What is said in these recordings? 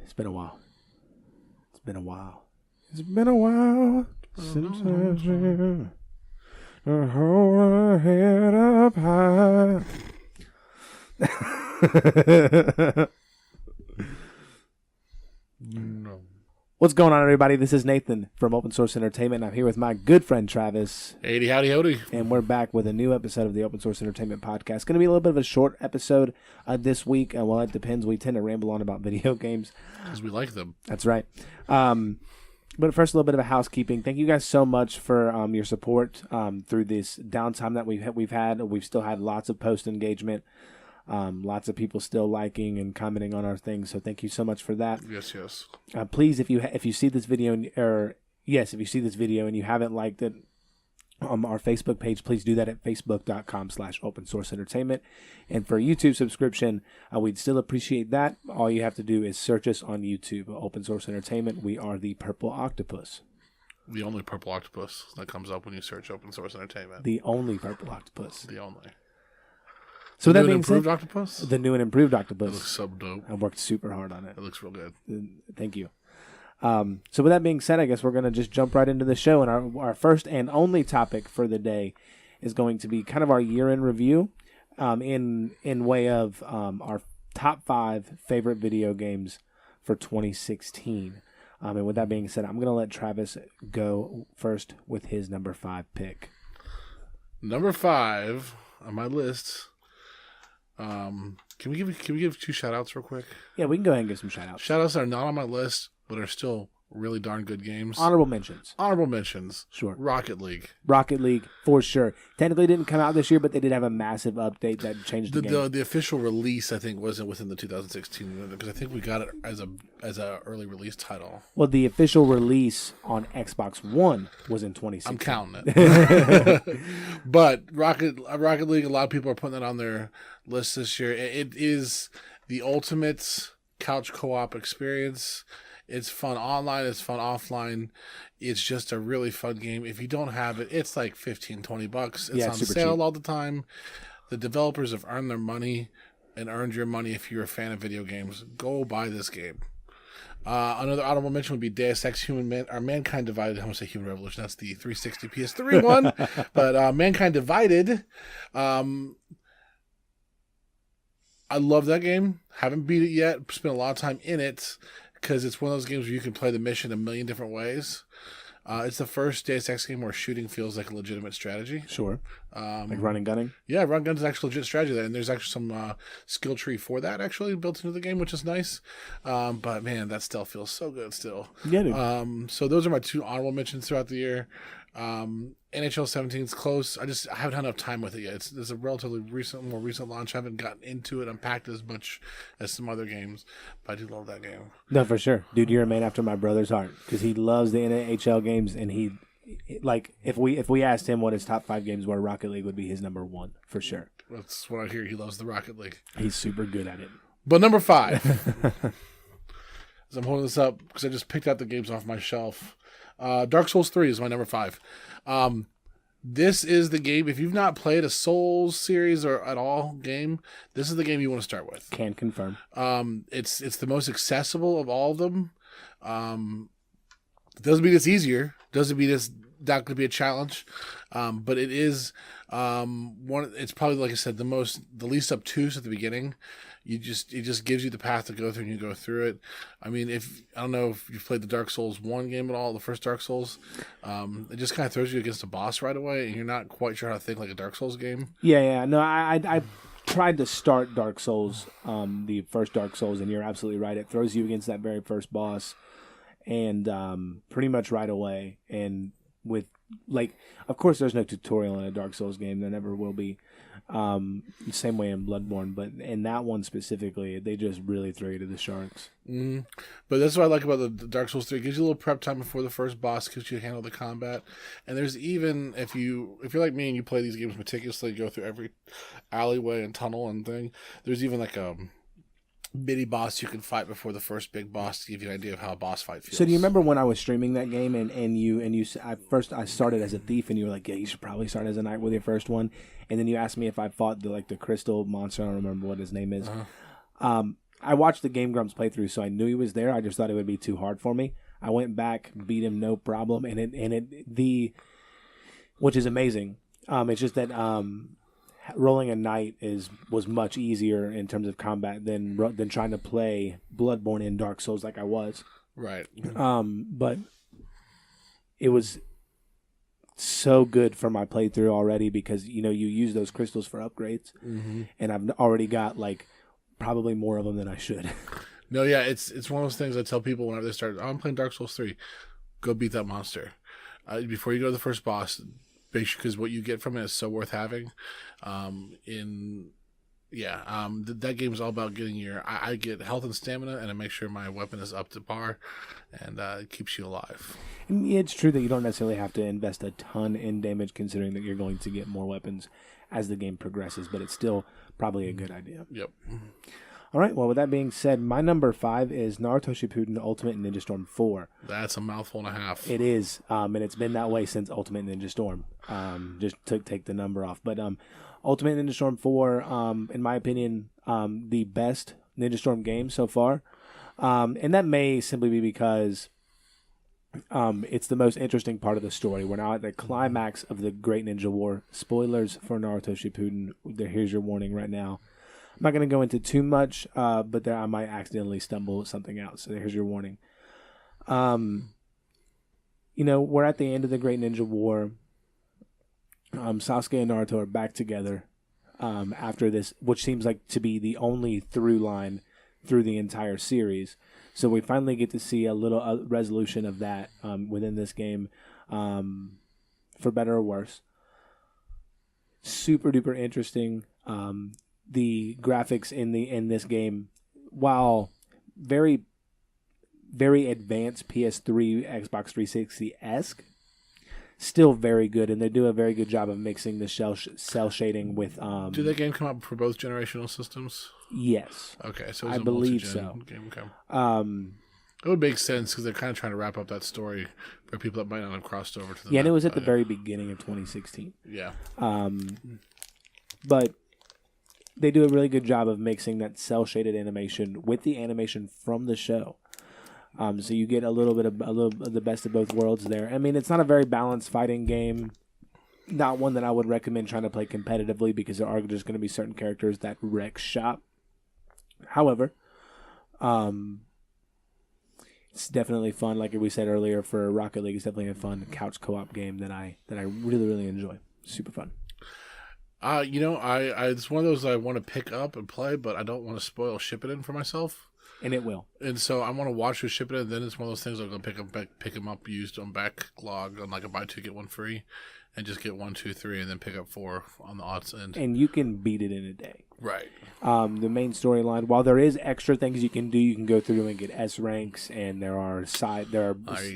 It's been a while. It's been a while. It's been a while since I've seen her hold her head up high. No. What's going on, everybody? This is Nathan from Open Source Entertainment. I'm here with my good friend Travis. Hey, howdy, howdy. And we're back with a new episode of the Open Source Entertainment Podcast. It's going to be a little bit of a short episode this week. Well, it depends. We tend to ramble on about video games. Because we like them. That's right. But first, a little bit of a housekeeping. Thank you guys so much for your support through this downtime that we've had. We've still had lots of post engagement. Lots of people still liking and commenting on our things, so thank you so much for that. Yes, yes. Please, if you see this video, if you see this video and you haven't liked it on our Facebook page, please do that at facebook.com/opensourceentertainment. And for a YouTube subscription, we'd still appreciate that. All you have to do is search us on YouTube, Open Source Entertainment. We are the Purple Octopus. The only purple octopus that comes up when you search Open Source Entertainment. The only Purple Octopus. The only. So the that new being and improved said, octopus? the new and improved octopus. It looks so dope. I worked super hard on it. It looks real good. Thank you. So with that being said, I guess we're going to just jump right into the show. And our first and only topic for the day is going to be kind of our year-end review in way of our top 5 favorite video games for 2016. And with that being said, I'm going to let Travis go first with his number 5 pick. Number 5 on my list. Can we give 2 shout outs real quick? Yeah, we can go ahead and give some shout outs. Shout outs that are not on my list, but are still really darn good games. Honorable mentions. Honorable mentions. Sure. Rocket League, for sure. Technically didn't come out this year, but they did have a massive update that changed the game. The official release, I think, wasn't within the 2016, because I think we got it as a early release title. Well, the official release on Xbox One was in 2016. I'm counting it. But Rocket League, a lot of people are putting that on their list this year. It is the ultimate couch co-op experience. It's fun online. It's fun offline. It's just a really fun game. If you don't have it, it's like $15-$20. It's on sale cheap all the time. The developers have earned their money and earned your money. If you're a fan of video games, go buy this game. Another honorable mention would be Deus Ex Mankind Divided. I want to say Human Revolution. That's the 360 PS3 one. But Mankind Divided, I love that game. Haven't beat it yet. Spent a lot of time in it, because it's one of those games where you can play the mission a million different ways. It's the first Deus Ex game where shooting feels like a legitimate strategy. Sure. Like running, gunning? Yeah, run gunning is actually a legit strategy there. And there's actually some skill tree for that actually built into the game, which is nice. But man, that still feels so good still. Yeah, dude. So those are my 2 honorable mentions throughout the year. NHL 17 is close. I haven't had enough time with it yet. It's a relatively more recent launch. I haven't gotten into it, unpacked as much as some other games, but I do love that game. No, for sure. Dude, you're a man after my brother's heart, because he loves the NHL games, and he, like, if we asked him what his top 5 games were, Rocket League would be his number 1, for sure. That's what I hear. He loves the Rocket League. He's super good at it. But number 5, as I'm holding this up, because I just picked out the games off my shelf, Dark Souls 3 is my number 5. This is the game, if you've not played a Souls series or at all game, this is the game you want to start with. Can confirm. It's the most accessible of all of them. Doesn't mean it's easier. Doesn't mean it's not going to be a challenge. But it is it's probably, like I said, the least obtuse at the beginning. It just gives you the path to go through, and you go through it. I mean, I don't know if you've played the Dark Souls 1 game at all, the first Dark Souls. It just kind of throws you against a boss right away, and you're not quite sure how to think like a Dark Souls game. Yeah. No, I tried to start Dark Souls, the first Dark Souls, and you're absolutely right. It throws you against that very first boss, and pretty much right away. And with, like, of course, there's no tutorial in a Dark Souls game. There never will be. Same way in Bloodborne, but in that one specifically, they just really throw you to the sharks. Mm-hmm. But that's what I like about the Dark Souls 3. It gives you a little prep time before the first boss, because you handle the combat. And there's even, if you're like me and you play these games meticulously, go through every alleyway and tunnel and thing, there's even like a mini boss you can fight before the first big boss to give you an idea of how a boss fight feels. So do you remember when I was streaming that game and I started as a thief, and you were like, yeah, you should probably start as a knight with your first one, and then you asked me if I fought the crystal monster. I don't remember what his name is. I watched the Game Grumps playthrough, so I knew he was there. I just thought it would be too hard for me. I went back, beat him, no problem, which is amazing. It's just that rolling a knight was much easier in terms of combat than trying to play Bloodborne in Dark Souls like I was. Right. But it was so good for my playthrough already because you use those crystals for upgrades, and I've already got like probably more of them than I should. No, yeah, it's one of those things I tell people whenever they start. Oh, I'm playing Dark Souls 3. Go beat that monster before you go to the first boss. Because what you get from it is so worth having. That game is all about getting I get health and stamina, and I make sure my weapon is up to par, and it keeps you alive. It's true that you don't necessarily have to invest a ton in damage, considering that you're going to get more weapons as the game progresses, but it's still probably a good idea. Yep. All right, well, with that being said, my number 5 is Naruto Shippuden Ultimate Ninja Storm 4. That's a mouthful and a half. It is, and it's been that way since Ultimate Ninja Storm, just to take the number off. But Ultimate Ninja Storm 4, in my opinion, the best Ninja Storm game so far. And that may simply be because it's the most interesting part of the story. We're now at the climax of the Great Ninja War. Spoilers for Naruto Shippuden. Here's your warning right now. I'm not going to go into too much, but there I might accidentally stumble something out. So here's your warning. We're at the end of the Great Ninja War. Sasuke and Naruto are back together after this, which seems like to be the only through line through the entire series. So we finally get to see a little resolution of that within this game, for better or worse. Super duper interesting. The graphics in this game, while very, very advanced PS3, Xbox 360-esque, still very good, and they do a very good job of mixing the cell shading with. Did that game come out for both generational systems? Yes. Okay, so it was I believe so. Game. Okay. It would make sense because they're kind of trying to wrap up that story for people that might not have crossed over to the. Yeah, and it was at the very beginning of 2016. Yeah. But they do a really good job of mixing that cell shaded animation with the animation from the show. So you get a little bit of the best of both worlds there. I mean, it's not a very balanced fighting game. Not one that I would recommend trying to play competitively because there are just going to be certain characters that wreck shop. However, it's definitely fun. Like we said earlier, for Rocket League, it's definitely a fun couch co-op game that I really, really enjoy. Super fun. It's one of those I want to pick up and play, but I don't want to spoil Shippuden for myself. And it will. And so I want to watch with Shippuden, and then it's one of those things I'm going to pick them up used on backlog on like a buy two, get one free, and just get 1, 2, 3, and then pick up 4 on the odds end. And you can beat it in a day. Right. The main storyline, while there is extra things you can do, you can go through and get S ranks, and there you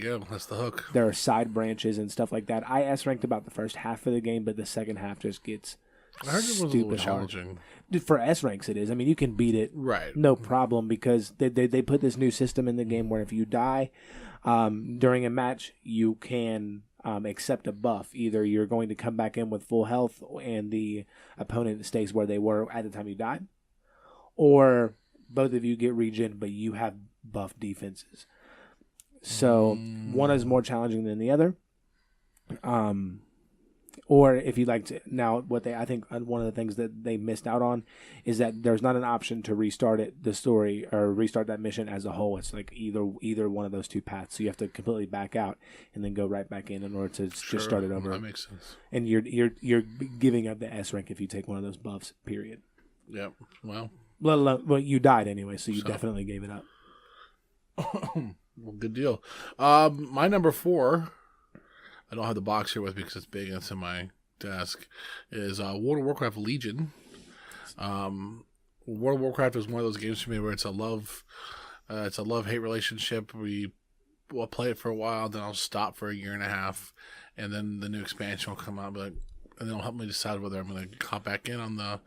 go. That's the hook. There are side branches and stuff like that. I S ranked about the first half of the game, but the second half just gets I heard it was a little challenging. For S ranks, it is. I mean, you can beat it, right? No problem, because they put this new system in the game where if you die during a match, you can accept a buff. Either you're going to come back in with full health and the opponent stays where they were at the time you died, or both of you get regen, but you have buff defenses. So one is more challenging than the other. Or if you'd like to, now I think one of the things that they missed out on is that there's not an option to restart the story or restart that mission as a whole. It's like either one of those two paths. So you have to completely back out and then go right back in order to just start it over. That makes sense. And you're giving up the S rank if you take one of those buffs. Period. Yep. Well, you died anyway, so you definitely gave it up. Well, good deal. My number 4. I don't have the box here with me because it's big and it's in my desk, is World of Warcraft Legion. World of Warcraft is one of those games for me where it's a love-hate relationship. We'll play it for a while, then I'll stop for a year and a half, and then the new expansion will come out, and then it'll help me decide whether I'm going to hop back in on the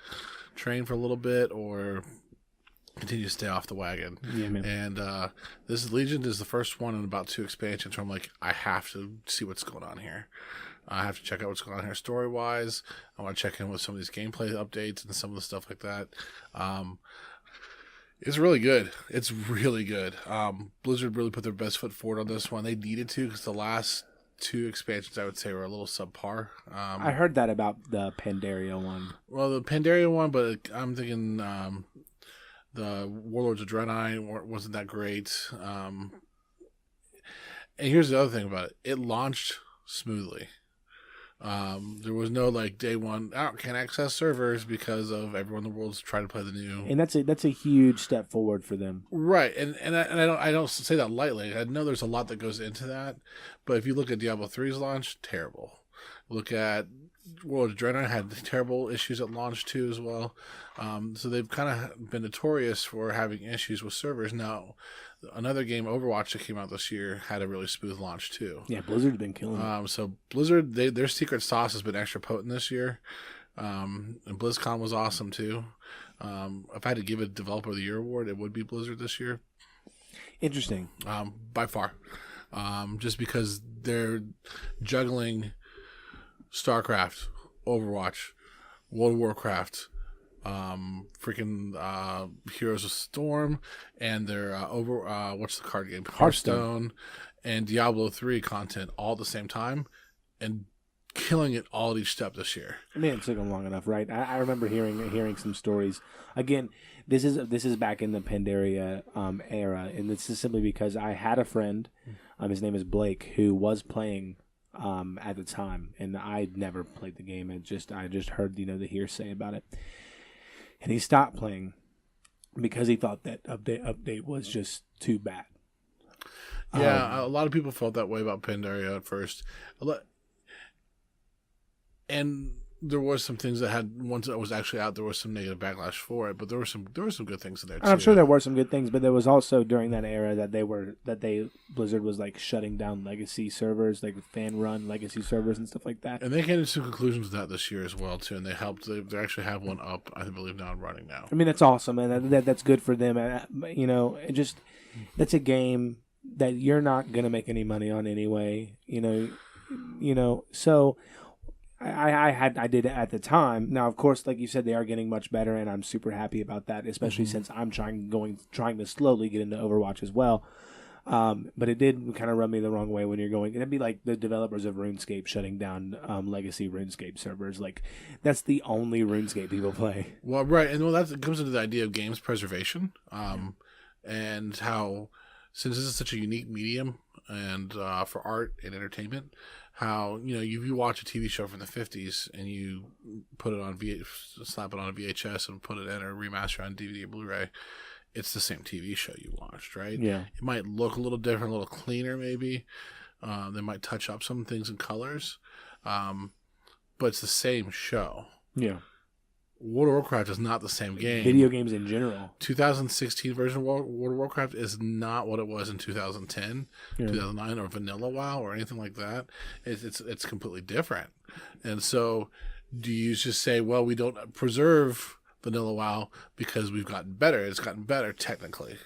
train for a little bit or continue to stay off the wagon. Yeah, man. And this Legion is the first one in about 2 expansions where I'm like, I have to see what's going on here. I have to check out what's going on here story-wise. I want to check in with some of these gameplay updates and some of the stuff like that. It's really good. It's really good. Blizzard really put their best foot forward on this one. They needed to because the last two expansions, I would say, were a little subpar. I heard that about the Pandaria one. Well, the Pandaria one, but I'm thinking the Warlords of Draenei wasn't that great. And here's the other thing about it. It launched smoothly. There was no like day one, can't access servers because of everyone in the world's trying to play the new. And that's a huge step forward for them. Right, and I don't say that lightly. I know there's a lot that goes into that, but if you look at Diablo 3's launch, terrible. Look at World of Draenei had terrible issues at launch too as well. So they've kind of been notorious for having issues with servers. Now, another game, Overwatch, that came out this year had a really smooth launch too. Yeah, Blizzard's been killing it. So Blizzard, their secret sauce has been extra potent this year. And BlizzCon was awesome too. If I had to give a Developer of the Year award, it would be Blizzard this year. Interesting. By far. Just because they're juggling StarCraft, Overwatch, World of Warcraft, freaking Heroes of Storm, and their what's the card game? Hearthstone, and Diablo 3 content all at the same time, and killing it all at each step this year. I mean, it took them long enough, right? I remember hearing some stories. Again, this is back in the Pandaria era, and this is simply because I had a friend, his name is Blake, who was playing at the time, and I'd never played the game. I just heard the hearsay about it, and he stopped playing because he thought that update was just too bad. Yeah, a lot of people felt that way about Pandaria at first. And there was some things that had, once it was actually out, there was some negative backlash for it, but there were some good things in there too. I'm sure there were some good things, but there was also during that era that Blizzard was like shutting down legacy servers, like fan run legacy servers and stuff like that. And they came to some conclusions with that this year as well too, and they actually have one up, I believe, now and running now. I mean, that's awesome, and that's good for them. That's a game that you're not gonna make any money on anyway. So. I did it at the time. Now, of course, like you said, they are getting much better, and I'm super happy about that. Especially since I'm trying to slowly get into Overwatch as well. But it did kind of rub me the wrong way when you're going. It'd be like the developers of RuneScape shutting down legacy RuneScape servers. Like that's the only RuneScape people play. Well, right, and that comes into the idea of games preservation, and how since this is such a unique medium and for art and entertainment. How you watch a TV show from the 50s and you put it on slap it on a VHS and put it in or remaster on DVD or Blu-ray, it's the same TV show you watched, right? Yeah. It might look a little different, a little cleaner, maybe. They might touch up some things in colors, but it's the same show. Yeah. World of Warcraft is not the same game. Video games in general. 2016 version of World of Warcraft is not what it was in 2010, 2009, or Vanilla WoW or anything like that. It's completely different. And so, do you just say, well, we don't preserve Vanilla WoW because we've gotten better? It's gotten better technically.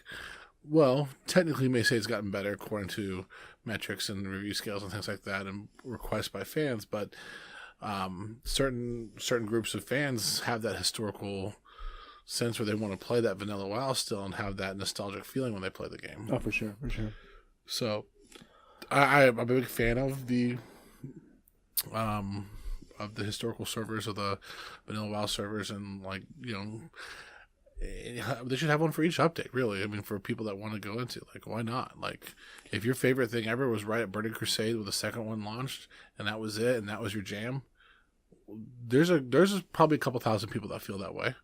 Well, technically, you may say it's gotten better according to metrics and review scales and things like that, and requests by fans, but. Certain groups of fans have that historical sense where they want to play that vanilla WoW still and have that nostalgic feeling when they play the game. Oh, for sure. So, I'm a big fan of the historical servers, of the vanilla WoW servers, and they should have one for each update, really. I mean, for people that want to go into, why not? Like, if your favorite thing ever was right at Burning Crusade when the second one launched, and that was it, and that was your jam, there's probably a couple thousand people that feel that way.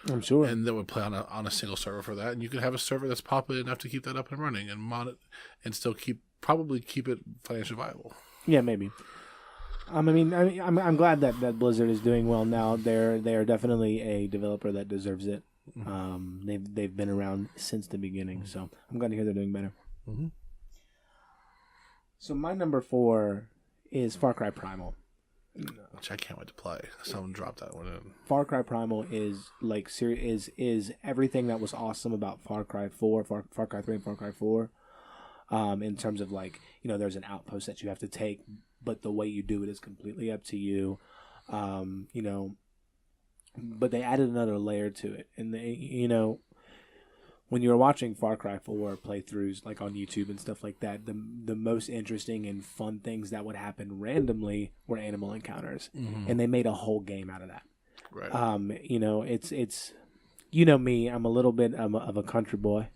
I'm sure. And that would play on a single server for that, and you could have a server that's popular enough to keep that up and running and mod it, and still probably keep it financially viable. Yeah, maybe. I'm glad that Blizzard is doing well now. They are definitely a developer that deserves it. They've been around since the beginning, so I'm glad to hear they're doing better. Mm-hmm. So my number 4 is Far Cry Primal, which I can't wait to play. Someone dropped that one in. Far Cry Primal is is everything that was awesome about Far Cry 4, Far Cry 3, and Far Cry 4. In terms of there's an outpost that you have to take, but the way you do it is completely up to you. But they added another layer to it, and when you're watching Far Cry 4 playthroughs like on YouTube and stuff like that, the most interesting and fun things that would happen randomly were animal encounters, and they made a whole game out of that. Right. You know, it's you know me, I'm a little bit of a country boy.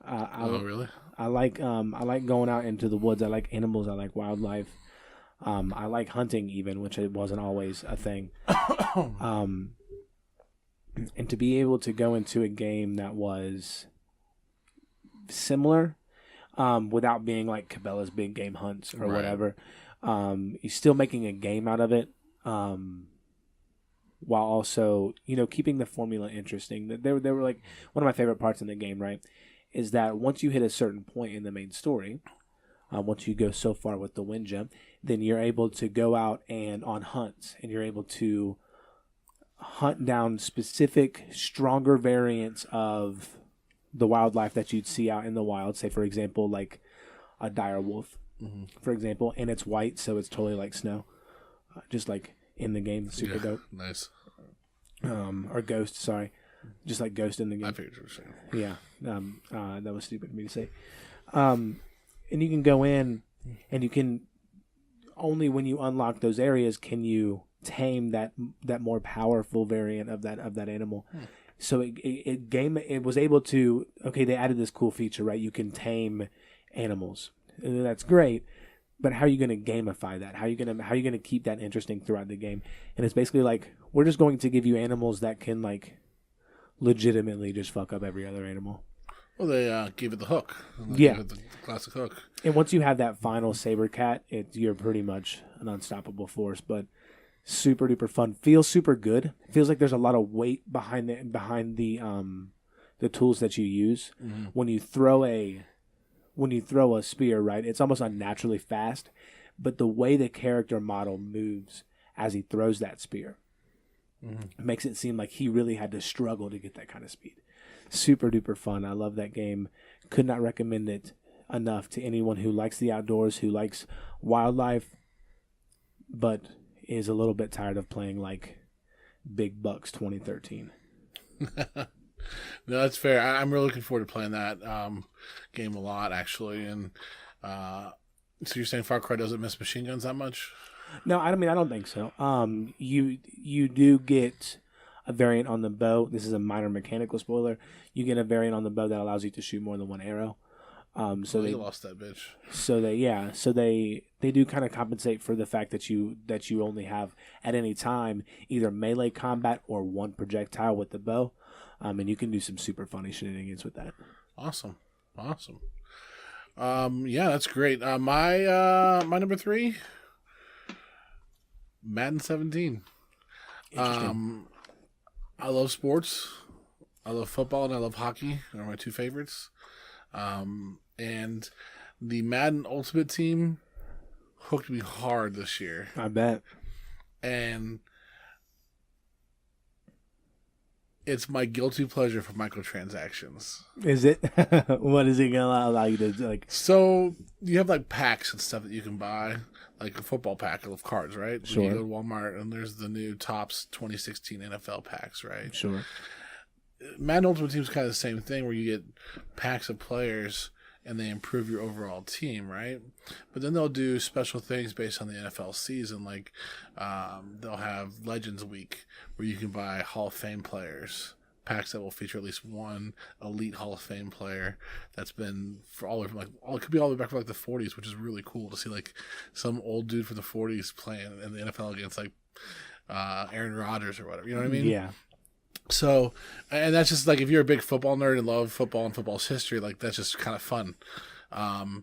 Oh, really? I like going out into the woods. I like animals. I like wildlife. I like hunting even, which it wasn't always a thing. And to be able to go into a game that was similar, without being like Cabela's Big Game Hunts or whatever, he's still making a game out of it, while also, you know, keeping the formula interesting. They were like one of my favorite parts in the game, right? Is that once you hit a certain point in the main story, once you go so far with the wind gem, then you're able to go out and on hunts, and you're able to hunt down specific, stronger variants of the wildlife that you'd see out in the wild. Say, for example, like a dire wolf, for example, and it's white, so it's totally like snow, just like in the game. Super dope. Nice. Or ghost, sorry. Just like ghost in the game. I figured you were saying. Yeah. That was stupid of me to say. And you can go in, and you can only when you unlock those areas can you tame that more powerful variant of that animal. So it was able to, okay, they added this cool feature, right? You can tame animals. And that's great. But how are you going to gamify that? How are you going to keep that interesting throughout the game? And it's basically like, we're just going to give you animals that can like legitimately just fuck up every other animal. Well, they gave it the hook. Yeah. The classic hook. And once you have that final saber cat, you're pretty much an unstoppable force. But super duper fun. Feels super good. Feels like there's a lot of weight behind the tools that you use. When you throw a spear, right? It's almost unnaturally fast, but the way the character model moves as he throws that spear makes it seem like he really had to struggle to get that kind of speed. Super duper fun. I love that game. Could not recommend it enough to anyone who likes the outdoors, who likes wildlife, but is a little bit tired of playing like Big Bucks 2013. No, that's fair. I'm really looking forward to playing that game a lot, actually. And so you're saying Far Cry doesn't miss machine guns that much? No, I don't think so. You do get a variant on the bow. This is a minor mechanical spoiler. You get a variant on the bow that allows you to shoot more than one arrow. So they lost that bitch. So they do kind of compensate for the fact that you only have at any time either melee combat or one projectile with the bow, and you can do some super funny shenanigans with that. Awesome. Yeah, that's great. My number 3, Madden 17. Interesting. I love sports. I love football and I love hockey. They're my two favorites. And the Madden Ultimate Team hooked me hard this year. I bet. And it's my guilty pleasure for microtransactions. Is it? What is it going to allow you to like? So you have like packs and stuff that you can buy, like a football pack of cards, right? Sure. You go to Walmart and there's the new Topps 2016 NFL packs, right? Sure. Madden Ultimate Team is kind of the same thing where you get packs of players and they improve your overall team, right? But then they'll do special things based on the NFL season, like they'll have Legends Week where you can buy Hall of Fame players, packs that will feature at least one elite Hall of Fame player that's been for all the way from it could be all the way back from like the 40s, which is really cool to see like some old dude from the 40s playing in the NFL against like Aaron Rodgers or whatever. You know what I mean? Yeah. So, and that's just like if you're a big football nerd and love football and football's history, like that's just kind of fun. And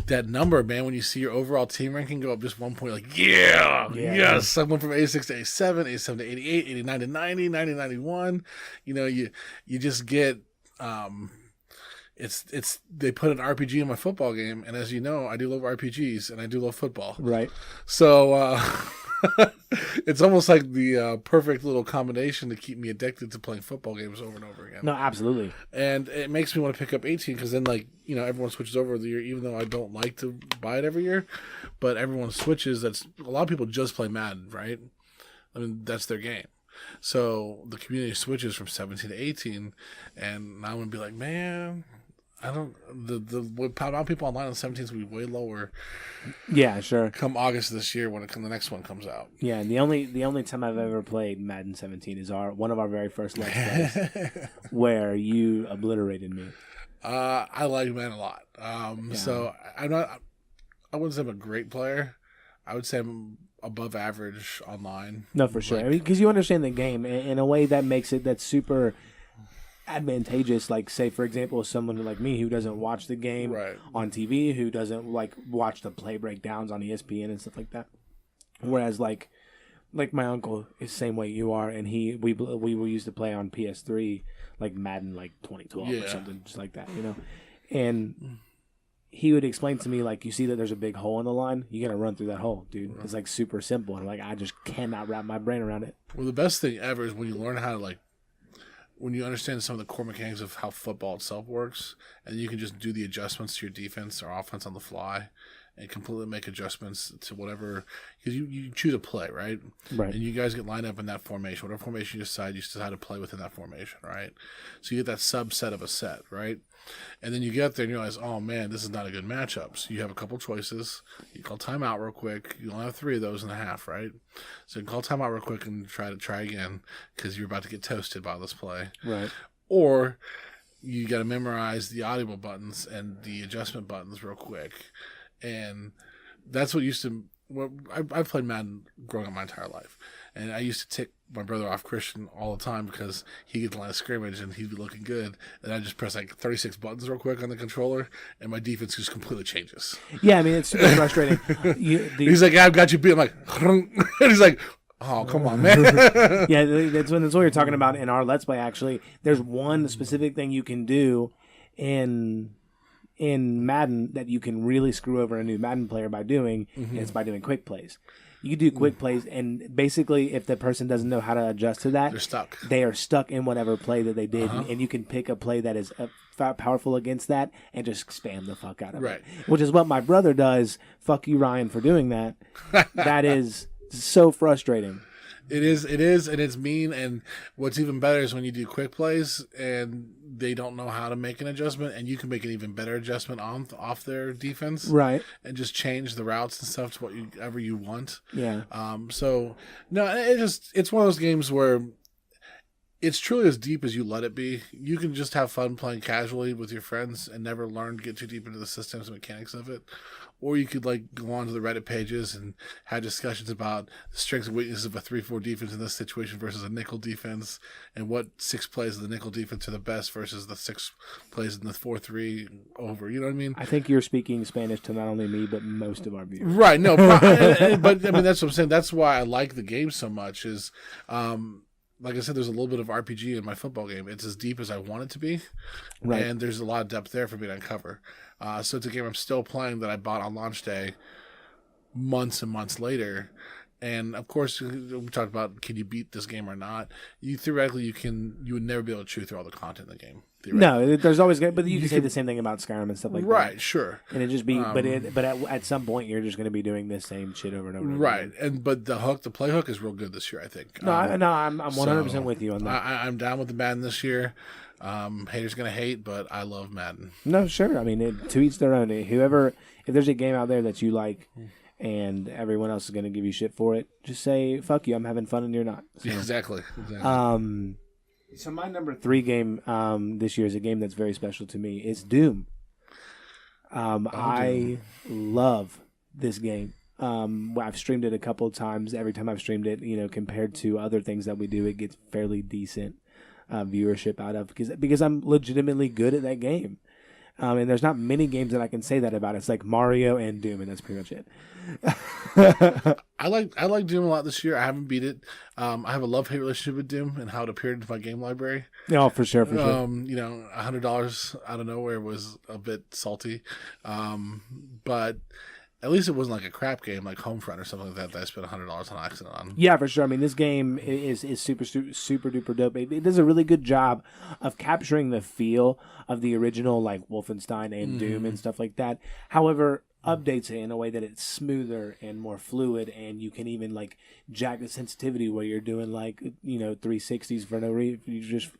that number, man, when you see your overall team ranking go up just 1 point, like yes, I went from 86 to 87, 87 to 88, 89 to 90, 90 to 91. You know, you just get it's they put an RPG in my football game, and as you know, I do love RPGs and I do love football. Right. So it's almost like the perfect little combination to keep me addicted to playing football games over and over again. No, absolutely. And it makes me want to pick up 18 because then, like, you know, everyone switches over the year, even though I don't like to buy it every year. But everyone switches. A lot of people just play Madden, right? I mean, that's their game. So the community switches from 17 to 18, and I'm gonna be like, man, I don't. The amount of people online on 17 is gonna be way lower. Yeah, sure. Come August this year when the next one comes out. Yeah, and the only time I've ever played Madden 17 is one of our very first Let's Plays where you obliterated me. I like Madden a lot. So I'm not. I wouldn't say I'm a great player. I would say I'm above average online. No, for sure. I mean, because you understand the game in a way that makes that's super advantageous. Like, say, for example, someone like me who doesn't watch the game on TV, who doesn't like watch the play breakdowns on ESPN and stuff like that. Whereas, like my uncle is the same way you are, and we used to play on PS3, like Madden, like 2012 or something, just like that, you know, and he would explain to me, like, you see that there's a big hole in the line, you gotta run through that hole, dude. It's like super simple, and like I just cannot wrap my brain around it. Well, the best thing ever is when you learn how to when you understand some of the core mechanics of how football itself works, and you can just do the adjustments to your defense or offense on the fly, and completely make adjustments to whatever, because you choose a play, right? Right. And you guys get lined up in that formation. Whatever formation you decide to play within that formation, right? So you get that subset of a set, right? And then you get there and you realize, oh man, this is not a good matchup. So you have a couple choices. You call timeout real quick. You only have 3 of those in a half, right? So you call timeout real quick and try again because you're about to get toasted by this play. Right. Or you got to memorize the audible buttons and the adjustment buttons real quick. And that's what used to. Well, I've played Madden growing up my entire life, and I used to tick my brother off Christian all the time because he'd get the line of scrimmage and he'd be looking good, and I just press like 36 buttons real quick on the controller, and my defense just completely changes. Yeah, I mean, it's super frustrating. He's like, "I've got you beat." I'm like, and he's like, "Oh, come on, man." Yeah, that's what you're talking about in our Let's Play. Actually, there's one specific thing you can do in Madden that you can really screw over a new Madden player by doing, and it's by doing quick plays. You do quick plays, and basically, if the person doesn't know how to adjust to that, they're stuck. They are stuck in whatever play that they did, and you can pick a play that is powerful against that and just spam the fuck out of it. Which is what my brother does. Fuck you, Ryan, for doing that. That is so frustrating. It is, and it's mean. And what's even better is when you do quick plays and they don't know how to make an adjustment, and you can make an even better adjustment off their defense, right? And just change the routes and stuff to whatever you want. Yeah. So no, it's one of those games where it's truly as deep as you let it be. You can just have fun playing casually with your friends and never learn to get too deep into the systems and mechanics of it. Or you could like go onto the Reddit pages and have discussions about the strengths and weaknesses of a 3-4 defense in this situation versus a nickel defense, and what 6 plays of the nickel defense are the best versus the 6 plays in the 4-3 over. You know what I mean? I think you're speaking Spanish to not only me but most of our viewers. Right. No, but I mean that's what I'm saying. That's why I like the game so much. Is like I said, there's a little bit of RPG in my football game. It's as deep as I want it to be, right? And there's a lot of depth there for me to uncover. So it's a game I'm still playing that I bought on launch day months and months later. And of course, we talked about, can you beat this game or not? You would never be able to chew through all the content in the game. No, there's always but you can say the same thing about Skyrim and stuff like that. Right, sure. And it just be, but at some point you're just going to be doing this same shit over and over. Right, but the play hook is real good this year, I think. No, I'm 100% with you on that. I'm down with the Madden this year. Haters gonna hate, but I love Madden. No, sure. I mean, to each their own. If there's a game out there that you like, and everyone else is gonna give you shit for it, just say fuck you. I'm having fun and you're not. So, exactly. So my number 3 game this year is a game that's very special to me. It's Doom. I love this game. I've streamed it a couple of times. Every time I've streamed it, compared to other things that we do, it gets fairly decent viewership out of because I'm legitimately good at that game. And there's not many games that I can say that about. It's like Mario and Doom, and that's pretty much it. I like Doom a lot this year. I haven't beat it. I have a love-hate relationship with Doom and how it appeared in my game library. Oh, for sure. $100 out of nowhere was a bit salty. But at least it wasn't like a crap game like Homefront or something like that I spent $100 on accident on. Yeah, for sure. I mean, this game is super duper dope. It does a really good job of capturing the feel of the original, like Wolfenstein and Doom and stuff like that. However, updates it in a way that it's smoother and more fluid, and you can even like jack the sensitivity where you're doing like 360s for no reason. You just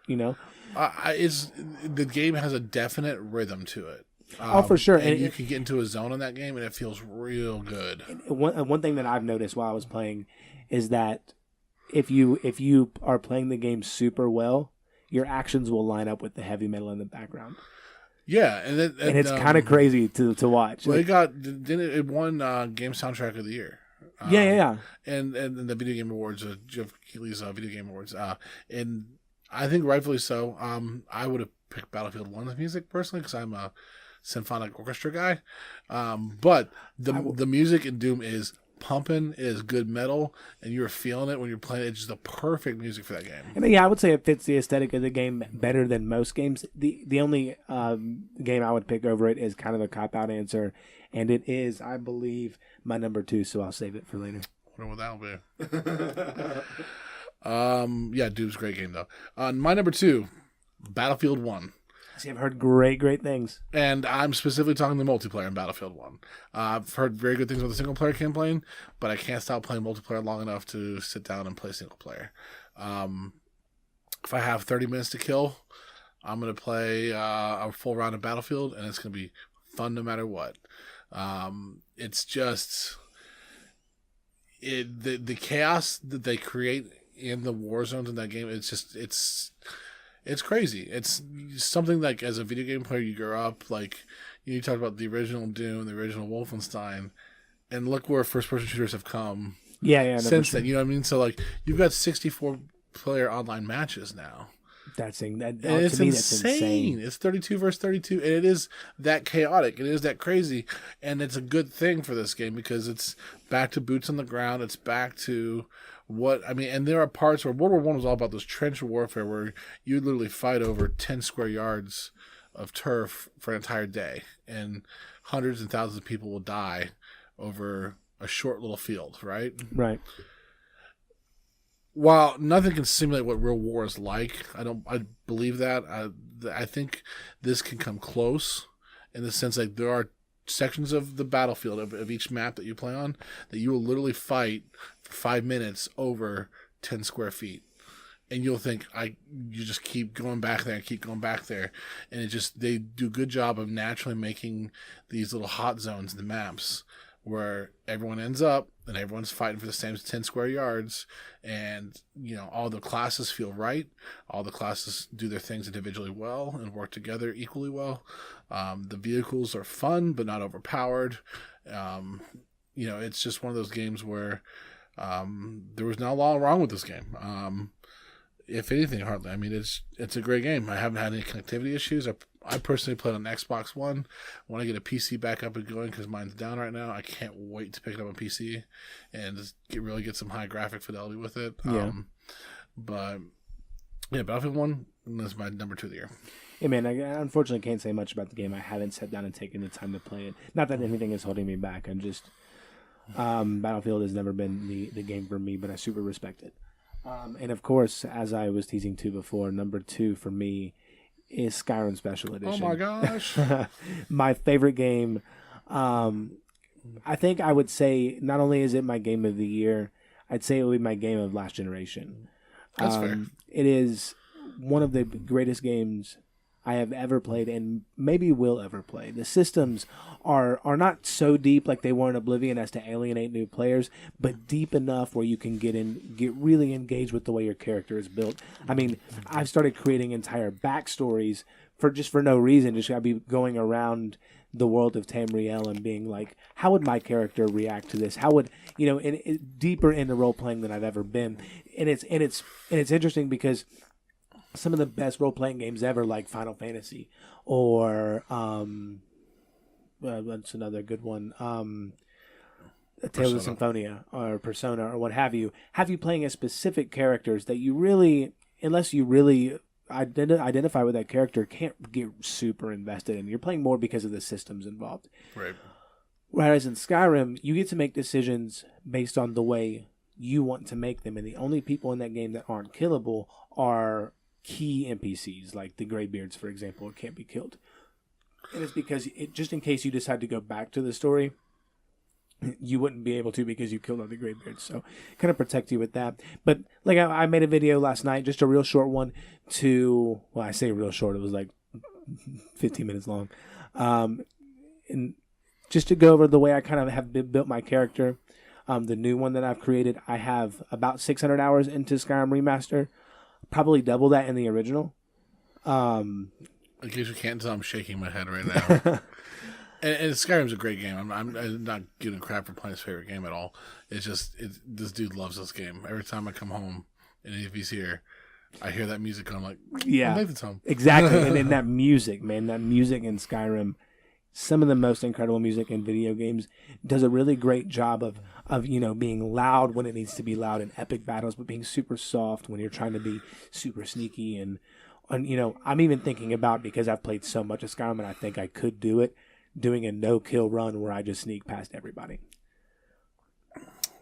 It's the game has a definite rhythm to it. For sure, and you can get into a zone in that game, and it feels real good. One thing that I've noticed while I was playing is that if you are playing the game super well, your actions will line up with the heavy metal in the background. Yeah, and it's kind of crazy to watch. Well, it won Game Soundtrack of the Year. Yeah. And the Video Game Awards, Jeff Keighley's Video Game Awards, and I think rightfully so. I would have picked Battlefield 1's music personally because I'm a symphonic orchestra guy. But the music in Doom is pumping, it is good metal, and you're feeling it when you're playing it. It's just the perfect music for that game. And yeah, I would say it fits the aesthetic of the game better than most games. The only game I would pick over it is kind of a cop-out answer, and it is, I believe, my number 2, so I'll save it for later. I wonder what that'll be. Yeah, Doom's a great game, though. My number 2, Battlefield 1. See, I've heard great things. And I'm specifically talking the multiplayer in Battlefield 1. I've heard very good things about the single-player campaign, but I can't stop playing multiplayer long enough to sit down and play single-player. If I have 30 minutes to kill, I'm going to play a full round of Battlefield, and it's going to be fun no matter what. It's just... the chaos that they create in the war zones in that game, it's crazy. It's something like as a video game player, you grow up like you talked about the original Doom, the original Wolfenstein, and look where first-person shooters have come. Yeah. Since then, you know what I mean. So like you've got 64-player online matches now. That's insane. That's insane. It's 32 versus 32, and it is that chaotic. It is that crazy, and it's a good thing for this game because it's back to boots on the ground. It's back to and there are parts where World War I was all about this trench warfare where you literally fight over 10 square yards of turf for an entire day, and hundreds and thousands of people will die over a short little field, right? Right. While nothing can simulate what real war is like, I believe that. I think this can come close in the sense like there are sections of the battlefield of each map that you play on that you will literally fight for 5 minutes over 10 square feet. And you'll think you just keep going back there and keep going back there. And they do a good job of naturally making these little hot zones in the maps where everyone ends up and everyone's fighting for the same 10 square yards, and all the classes feel right. All the classes do their things individually well and work together equally well. The vehicles are fun but not overpowered. It's just one of those games where there was not a lot wrong with this game. If anything, hardly. I mean, it's a great game. I haven't had any connectivity issues. I personally played on Xbox One. I want to get a PC back up and going because mine's down right now. I can't wait to pick it up on PC and just really get some high graphic fidelity with it. Yeah. But yeah, Battlefield 1 is my number 2 of the year. Yeah, man, I unfortunately can't say much about the game. I haven't sat down and taken the time to play it. Not that anything is holding me back. I'm just Battlefield has never been the game for me, but I super respect it. And of course, as I was teasing to before, number 2 for me is Skyrim Special Edition. Oh my gosh. My favorite game. I think I would say not only is it my game of the year, I'd say it would be my game of last generation. That's fair. It is one of the greatest games I have ever played and maybe will ever play. The systems are not so deep like they were in Oblivion as to alienate new players, but deep enough where you can get really engaged with the way your character is built. I mean, I've started creating entire backstories for no reason. Just gotta be going around the world of Tamriel and being like, how would my character react to this? How would deeper into role playing than I've ever been. And it's interesting because some of the best role-playing games ever, like Final Fantasy, or what's another good one? Tales of Symphonia, or Persona, or what have you playing as specific characters that you really, unless you really identify with that character, can't get super invested in. You're playing more because of the systems involved. Right. Whereas in Skyrim, you get to make decisions based on the way you want to make them, and the only people in that game that aren't killable are key NPCs, like the Greybeards, for example, can't be killed. And it's because just in case you decide to go back to the story, you wouldn't be able to because you killed all the graybeards. So kind of protect you with that. But like I made a video last night, just a real short one well, I say real short, it was like 15 minutes long. And just to go over the way I kind of have built my character, the new one that I've created, I have about 600 hours into Skyrim Remaster, probably double that in the original. In case you can't tell, I'm shaking my head right now. and Skyrim's a great game. I'm not giving crap for playing his favorite game at all. It's just this dude loves this game. Every time I come home and if he's here, I hear that music and I'm like, yeah, Nathan's home. Exactly. And then that music, man, that music in Skyrim, some of the most incredible music in video games, does a really great job of being loud when it needs to be loud in epic battles, but being super soft when you're trying to be super sneaky. And I'm even thinking about, because I've played so much of Skyrim and I think I could do it, doing a no-kill run where I just sneak past everybody.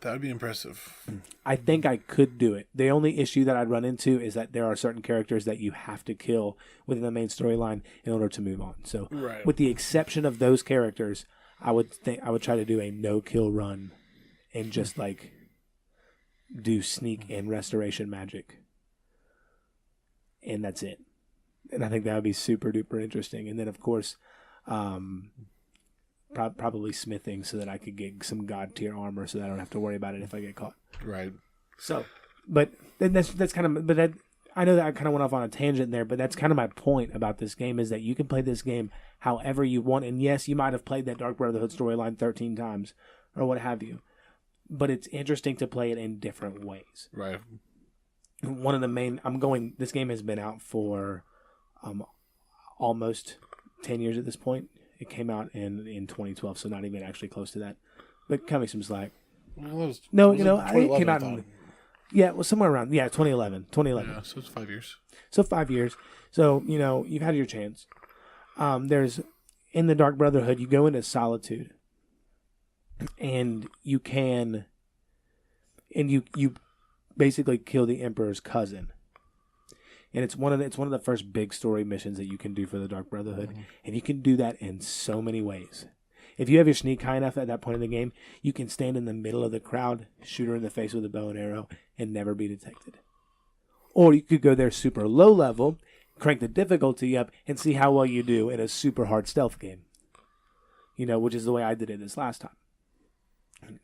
That would be impressive. I think I could do it. The only issue that I'd run into is that there are certain characters that you have to kill within the main storyline in order to move on. So, right. With the exception of those characters, I would try to do a no-kill run and just like do sneak and restoration magic, and that's it. And I think that would be super duper interesting. And then of course, probably smithing so that I could get some god tier armor so that I don't have to worry about it if I get caught. Right. So, but that's kind of, but that, I know that I kind of went off on a tangent there, but that's kind of my point about this game, is that you can play this game however you want. And yes, you might have played that Dark Brotherhood storyline 13 times or what have you, but it's interesting to play it in different ways. Right. One of the main, this game has been out for almost 10 years at this point. It came out in 2012, so not even actually close to that. But cut me some slack. Well, I think it came out somewhere around, 2011. Yeah, so it's 5 years. So 5 years. So, you've had your chance. There's, in the Dark Brotherhood, you go into Solitude, and you basically kill the Emperor's cousin. And it's one of the first big story missions that you can do for the Dark Brotherhood. Mm-hmm. And you can do that in so many ways. If you have your sneak high enough at that point in the game, you can stand in the middle of the crowd, shoot her in the face with a bow and arrow, and never be detected. Or you could go there super low level, crank the difficulty up, and see how well you do in a super hard stealth game. Which is the way I did it this last time.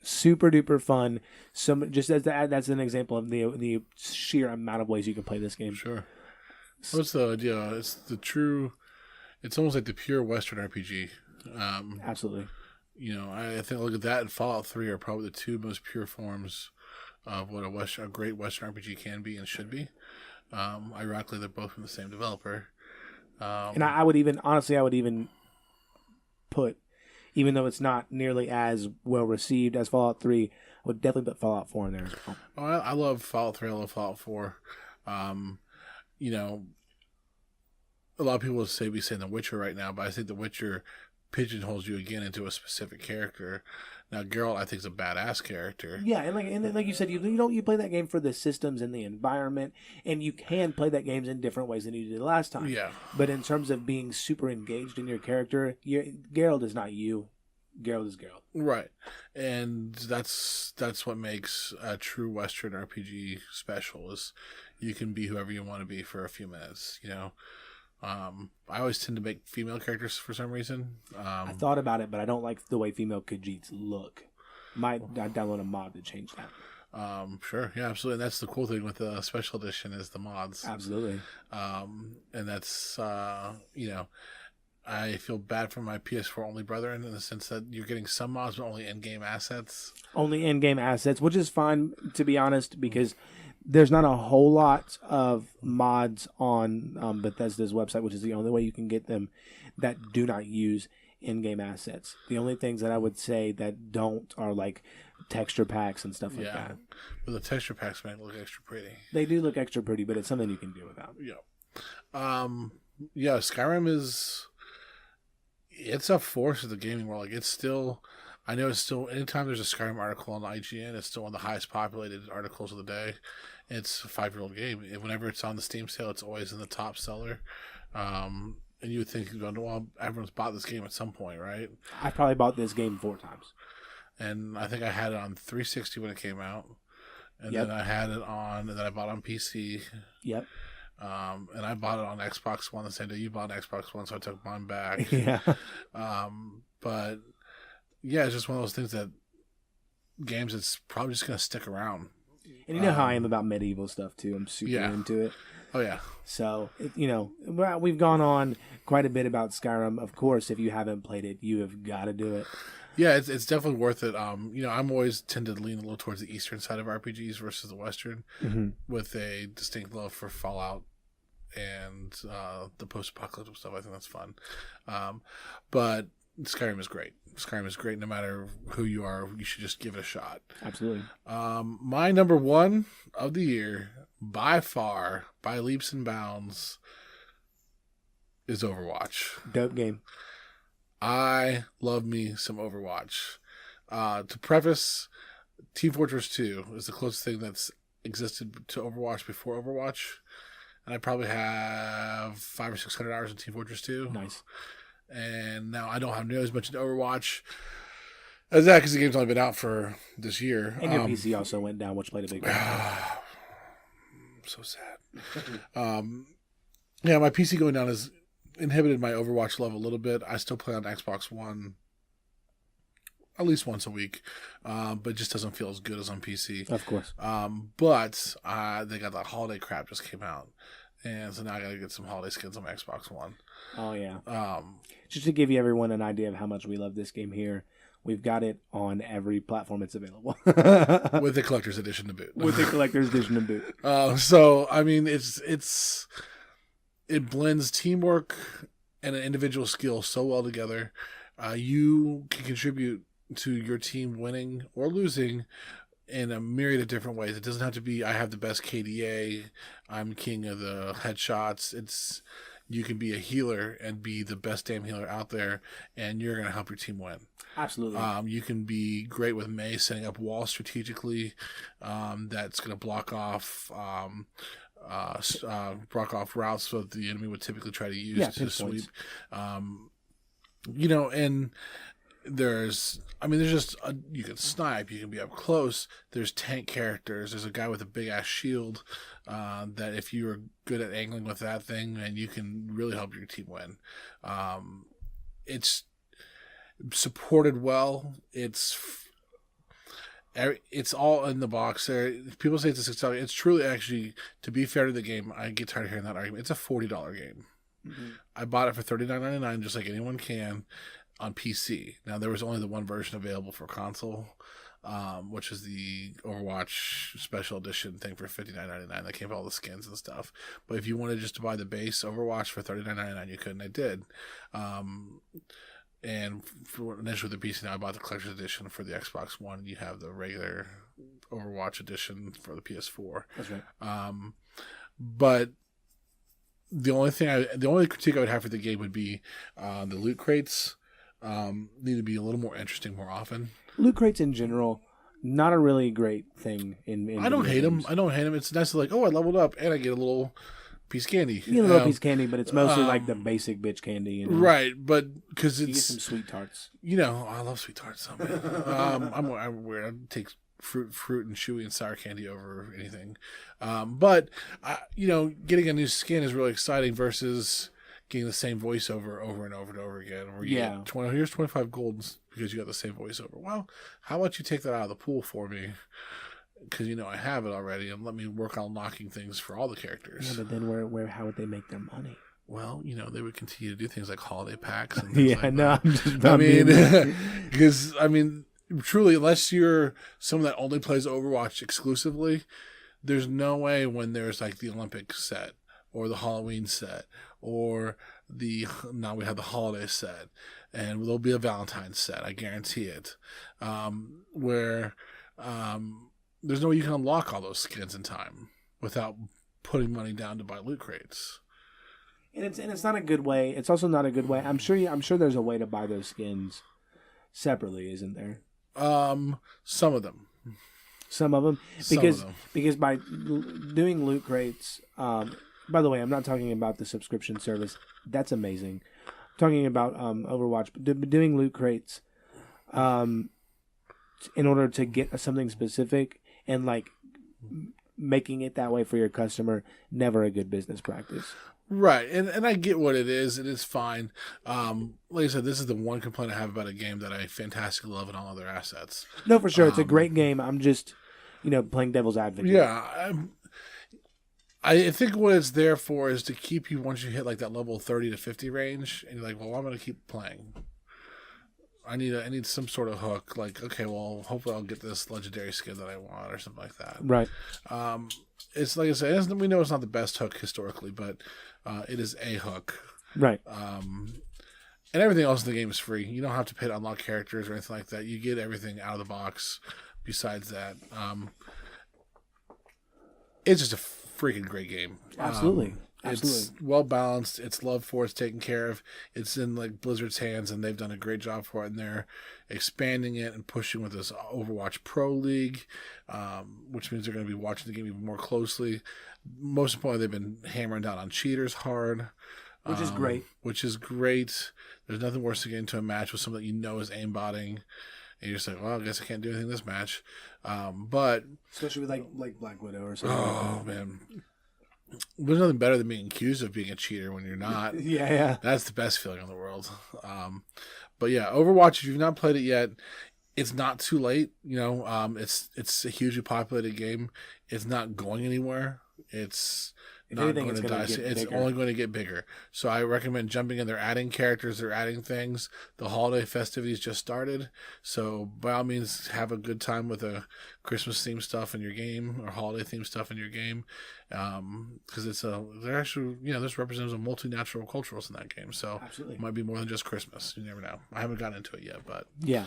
Super duper fun. Just that's an example of the sheer amount of ways you can play this game. Sure. What's the idea? It's almost like the pure Western RPG. Absolutely. I think look at that and Fallout 3 are probably the two most pure forms of what a great Western RPG can be and should be. Ironically, they're both from the same developer. And I would even put, even though it's not nearly as well received as Fallout 3, I would definitely put Fallout 4 in there as well. Oh, I love Fallout 3. I love Fallout 4. A lot of people will say The Witcher right now, but I think The Witcher pigeonholes you again into a specific character. Now, Geralt, I think, is a badass character. Yeah, and like you said, you play that game for the systems and the environment, and you can play that game in different ways than you did last time. Yeah. But in terms of being super engaged in your character, Geralt is not you. Geralt is Geralt. Right. And that's what makes a true Western RPG special, is you can be whoever you want to be for a few minutes, I always tend to make female characters for some reason. I thought about it, but I don't like the way female Khajiits look. Might download a mod to change that. Sure. Yeah, absolutely. And that's the cool thing with the special edition is the mods. Absolutely. And that's, I feel bad for my PS4 only brethren in the sense that you're getting some mods, but only in-game assets. Only in-game assets, which is fine, to be honest, because there's not a whole lot of mods on Bethesda's website, which is the only way you can get them, that do not use in-game assets. The only things that I would say that don't are like texture packs and stuff like that. But the texture packs make it look extra pretty. They do look extra pretty, but it's something you can do without. Yeah. Skyrim it's a force of the gaming world. Like, it's still, I know it's still, anytime there's a Skyrim article on IGN, it's still one of the highest populated articles of the day. It's a 5-year-old game. Whenever it's on the Steam sale, it's always in the top seller. And And you would think, well, everyone's bought this game at some point, right? I probably bought this game 4 times. And I think I had it on 360 when it came out. And Yep. then I had it on, and then I bought it on PC. Yep. And I bought it on Xbox One the same day you bought an Xbox One, so I took mine back. Yeah. But yeah, it's just one of those things that games that's probably just going to stick around. And you know how I am about medieval stuff too. I'm super into it. Oh yeah. So we've gone on quite a bit about Skyrim. Of course, if you haven't played it, you have got to do it. Yeah, it's definitely worth it. I'm always tend to lean a little towards the Eastern side of RPGs versus the Western, with a distinct love for Fallout and the post-apocalyptic stuff. I think that's fun. But Skyrim is great. Skyrim is great no matter who you are. You should just give it a shot. Absolutely. My number one of the year, by far, by leaps and bounds, is Overwatch. Dope game. I love me some Overwatch. To preface, Team Fortress 2 is the closest thing that's existed to Overwatch before Overwatch. And I probably have 500 or 600 hours in Team Fortress 2. Nice. And now I don't have nearly as much in Overwatch as that because the game's only been out for this year. And your PC also went down, which played a big role. So sad. Yeah, my PC going down has inhibited my Overwatch love a little bit. I still play on Xbox One at least once a week, but it just doesn't feel as good as on PC. Of course. But they got that holiday crap just came out. And so now I got to get some holiday skins on my Xbox One. Oh, yeah. Just to give you everyone an idea of how much we love this game here, we've got it on every platform it's available. With the collector's edition to boot. With the collector's edition to boot. So, I mean, it blends teamwork and an individual skill so well together. You can contribute to your team winning or losing in a myriad of different ways. It doesn't have to be, I have the best KDA, I'm king of the headshots. You can be a healer and be the best damn healer out there, and you're going to help your team win. Absolutely. You can be great with Mei, setting up walls strategically. That's going to block off routes so that the enemy would typically try to use to sweep. And there's just you can snipe, you can be up close. There's tank characters. There's a guy with a big ass shield that if you are good at angling with that thing, and you can really help your team win. It's supported well. It's all in the box there. People say it's a $6. It's truly, actually, to be fair to the game, I get tired of hearing that argument. It's a $40 game. Mm-hmm. I bought it for $39.99, just like anyone can, on PC. Now, there was only the one version available for console, which is the Overwatch Special Edition thing for $59.99. That came with all the skins and stuff. But if you wanted just to buy the base Overwatch for $39.99, you could, and I did. And initially with the PC, now I bought the collector's edition for the Xbox One. You have the regular Overwatch edition for the PS4. That's right. But the only critique I would have for the game would be the loot crates need to be a little more interesting more often. Loot crates in general, not a really great thing. I don't hate them. It's nice to I leveled up and I get a little piece of candy. You get a little piece of candy, but it's mostly like the basic bitch candy. Right, but because you get some sweet tarts. I love sweet tarts. I'm weird. I take fruit and chewy and sour candy over anything. But getting a new skin is really exciting versus getting the same voiceover over and over and over again. Where you get here's 25 golds because you got the same voiceover. Well, how about you take that out of the pool for me? Because I have it already, and let me work on unlocking things for all the characters. Yeah, but then how would they make their money? Well, they would continue to do things like holiday packs and things like that. I'm just because truly, unless you're someone that only plays Overwatch exclusively, there's no way when there's like the Olympic set or the Halloween set or now we have the holiday set, and there'll be a Valentine's set, I guarantee it, where there's no way you can unlock all those skins in time without putting money down to buy loot crates. And it's not a good way. It's also not a good way. I'm sure there's a way to buy those skins separately, isn't there? Some of them. Because by doing loot crates, By the way, I'm not talking about the subscription service. That's amazing. I'm talking about Overwatch, doing loot crates in order to get something specific and like making it that way for your customer. Never a good business practice. Right, and I get what it is, and it's fine. Like I said, this is the one complaint I have about a game that I fantastically love in all other assets. No, for sure. It's a great game. I'm just, playing devil's advocate. Yeah, I think what it's there for is to keep you once you hit like that level 30 to 50 range, and you're like, well, I'm going to keep playing. I need some sort of hook. Like, okay, well, hopefully I'll get this legendary skin that I want or something like that. Right. It's like I said, we know it's not the best hook historically, but it is a hook. Right. And everything else in the game is free. You don't have to pay to unlock characters or anything like that. You get everything out of the box besides that. It's just a freaking great game. Absolutely. It's well balanced. It's loved for. It's taken care of. It's in like Blizzard's hands, and they've done a great job for it. And they're expanding it and pushing with this Overwatch Pro League, which means they're going to be watching the game even more closely. Most importantly, they've been hammering down on cheaters hard, which is great. There's nothing worse than getting into a match with someone that you know is aimbotting. And you're just like, well, I guess I can't do anything in this match. But especially with like Black Widow or something. Oh man. There's nothing better than being accused of being a cheater when you're not. Yeah. That's the best feeling in the world. But yeah, Overwatch, if you've not played it yet, it's not too late. It's a hugely populated game. It's not going anywhere. It's not going to die. It's only going to get bigger. So I recommend jumping in. They're adding characters. They're adding things. The holiday festivities just started. So by all means, have a good time with a Christmas themed stuff in your game or holiday themed stuff in your game. Because they're actually, this represents a multi-natural cultures in that game. So absolutely. It might be more than just Christmas. You never know. I haven't gotten into it yet, but yeah.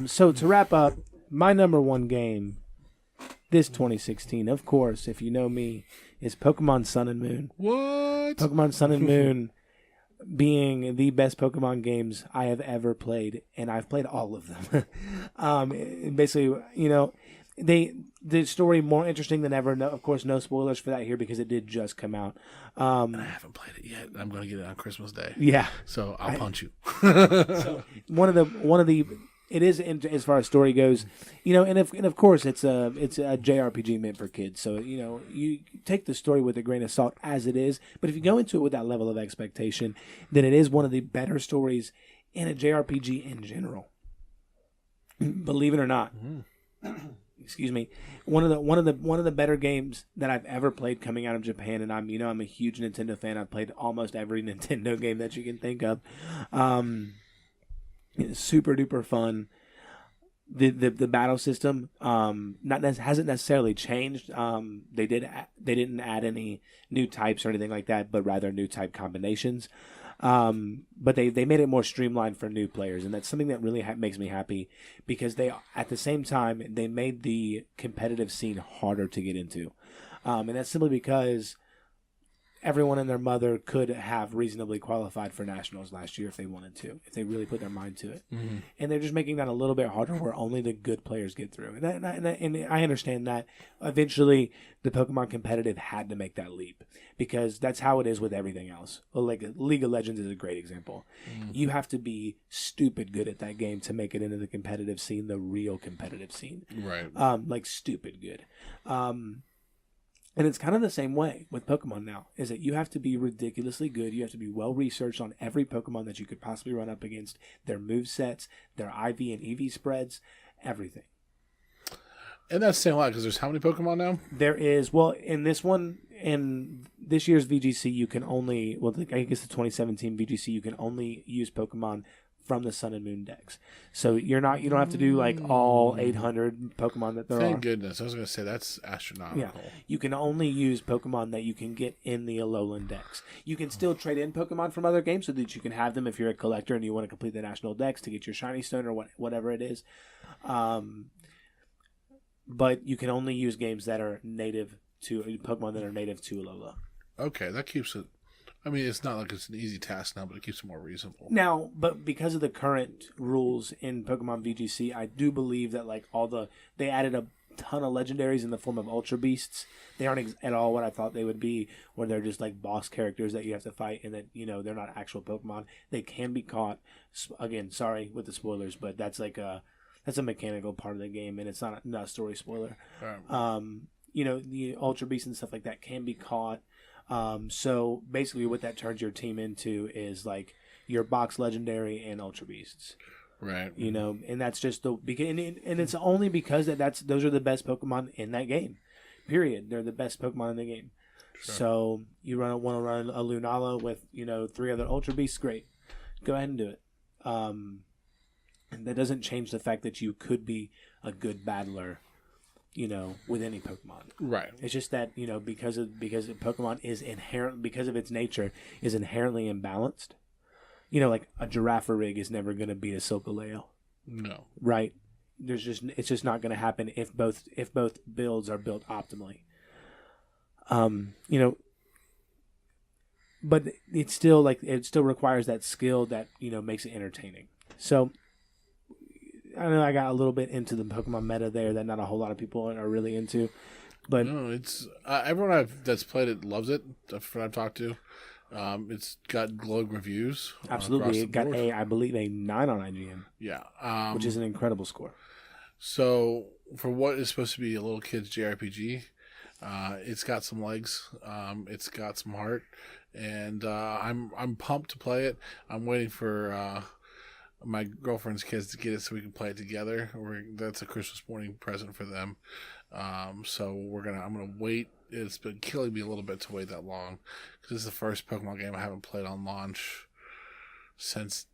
So to wrap up, my number one game this 2016, of course, if you know me, is Pokemon Sun and Moon. What? Pokemon Sun and Moon being the best Pokemon games I have ever played, and I've played all of them. Basically, the story more interesting than ever. No, of course, no spoilers for that here because it did just come out. I haven't played it yet. I'm going to get it on Christmas Day. Yeah. So I'll punch you. So one of the it is as far as story goes, and of course it's a JRPG meant for kids. So you take the story with a grain of salt as it is. But if you go into it with that level of expectation, then it is one of the better stories in a JRPG in general. Believe it or not. Excuse me. One of the better games that I've ever played coming out of Japan, and I'm a huge Nintendo fan. I've played almost every Nintendo game that you can think of. It's super duper fun. The battle system hasn't necessarily changed. They didn't add any new types or anything like that, but rather new type combinations. But they made it more streamlined for new players, and that's something that really makes me happy because they at the same time they made the competitive scene harder to get into, and that's simply because everyone and their mother could have reasonably qualified for nationals last year if they wanted to, if they really put their mind to it. Mm-hmm. And they're just making that a little bit harder where only the good players get through. And I understand that eventually the Pokemon competitive had to make that leap because that's how it is with everything else. Well, like League of Legends is a great example. Mm-hmm. You have to be stupid good at that game to make it into the competitive scene, the real competitive scene. Right. Like stupid good. And it's kind of the same way with Pokemon now, is that you have to be ridiculously good. You have to be well-researched on every Pokemon that you could possibly run up against, their movesets, their IV and EV spreads, everything. And that's saying a lot because there's how many Pokemon now? There is, in this year's VGC, you can only, I guess the 2017 VGC, you can only use Pokemon from the Sun and Moon decks. So you don't have to do like all 800 Pokemon that there are. Thank goodness. I was going to say that's astronomical. Yeah. You can only use Pokemon that you can get in the Alolan decks. You can still trade in Pokemon from other games so that you can have them if you're a collector and you want to complete the national decks to get your Shiny Stone or whatever it is. But you can only use games that are native to Pokemon that are native to Alola. Okay, that keeps it. I mean, it's not like it's an easy task now, but it keeps it more reasonable. Now, but because of the current rules in Pokemon VGC, I do believe that like they added ton of legendaries in the form of Ultra Beasts. They aren't at all what I thought they would be, where they're just like boss characters that you have to fight, and that they're not actual Pokemon. They can be caught. Again, sorry with the spoilers, but that's a mechanical part of the game, and it's not a story spoiler. The Ultra Beasts and stuff like that can be caught. So basically, what that turns your team into is like your box legendary and Ultra Beasts. Right. And that's just and it's only because those are the best Pokemon in that game. Period. They're the best Pokemon in the game. Sure. So you want to run a Lunala with 3 other Ultra Beasts, great. Go ahead and do it. And that doesn't change the fact that you could be a good battler, with any Pokemon. Right. It's just that because Pokemon is because of its nature is inherently imbalanced. Like a Girafarig is never going to beat a Solgaleo. No. Right? It's just not going to happen if both builds are built optimally. But it's still it still requires that skill that makes it entertaining. So I know I got a little bit into the Pokemon meta there that not a whole lot of people are really into, but no, it's everyone that's played it loves it. That's what I've talked to. It's got glowing reviews. Absolutely, it got I believe a 9 on IGN. Yeah, which is an incredible score. So for what is supposed to be a little kid's JRPG, it's got some legs. It's got some heart, and I'm pumped to play it. I'm waiting for my girlfriend's kids to get it so we can play it together. That's a Christmas morning present for them. So I'm gonna wait. It's been killing me a little bit to wait that long because this is the first Pokemon game I haven't played on launch since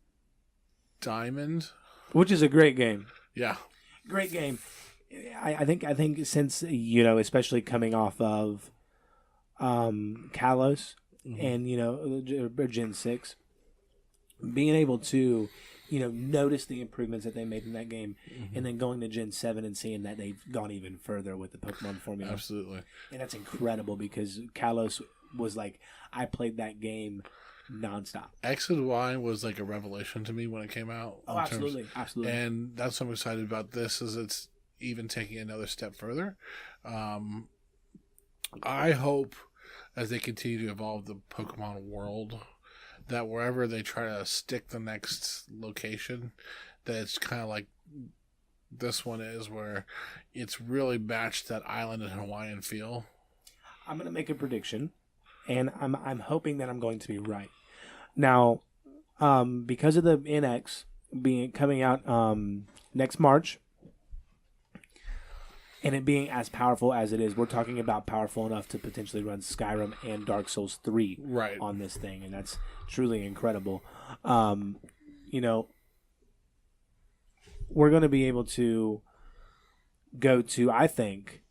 Diamond, which is a great game. Yeah, great game. I think since especially coming off of Kalos and Gen 6, being able to notice the improvements that they made in that game, and then going to Gen 7 and seeing that they've gone even further with the Pokemon formula. Absolutely. And that's incredible because Kalos was I played that game nonstop. X and Y was like a revelation to me when it came out. Oh, absolutely. Absolutely. And that's what I'm excited about this is it's even taking another step further. I hope as they continue to evolve the Pokemon world that wherever they try to stick the next location, that it's kind of like this one is, where it's really matched that island and Hawaiian feel. I'm going to make a prediction, and I'm hoping that I'm going to be right. Now, because of the NX coming out next March, and it being as powerful as it is, we're talking about powerful enough to potentially run Skyrim and Dark Souls 3 on this thing, and that's truly incredible. We're going to be able to go to, I think,